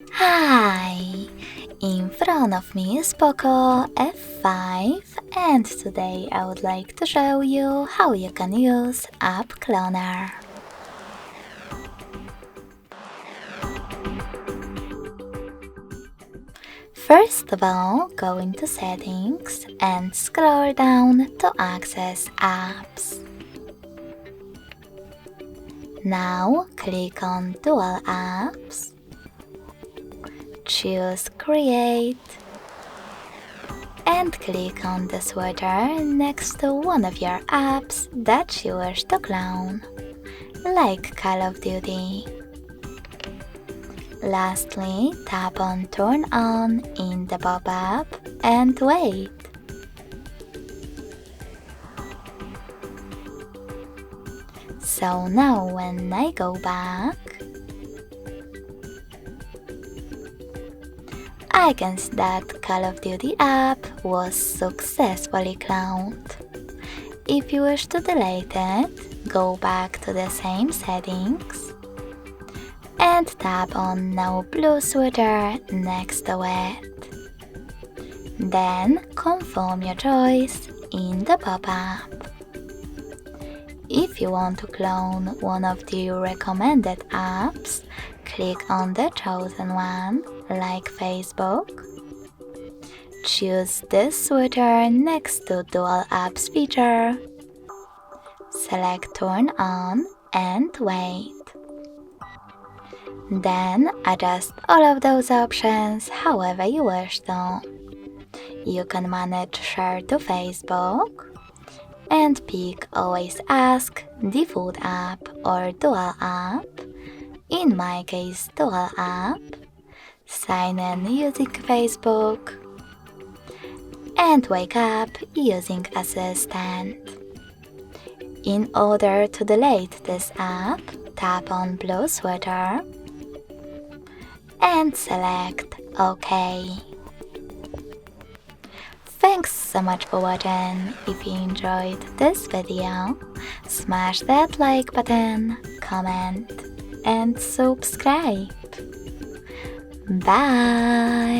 Hi! In front of me is POCO F5 and today I would like to show you how you can use App Cloner. First of all, go into Settings and scroll down to access Apps. Now click on Dual Apps. Choose Create and click on the sweater next to one of your apps that you wish to clone, like Call of Duty. Lastly, tap on Turn On in the pop-up and wait. So now when I go back, I can see that Call of Duty app was successfully cloned. If you wish to delete it, go back to the same settings and tap on No Blue Sweater next to it. Then confirm your choice in the pop-up. If you want to clone one of the recommended apps, click on the chosen one, like Facebook. Choose this sweater next to Dual Apps feature. Select Turn On and wait. Then adjust all of those options however you wish to. You can manage share to Facebook and pick Always Ask, Default App or Dual App, in my case Dual App, sign in using Facebook, and wake up using Assistant. In order to delete this app, tap on Blue Sweater and select OK. Thanks so much for watching. If you enjoyed this video, smash that like button, comment and subscribe. Bye!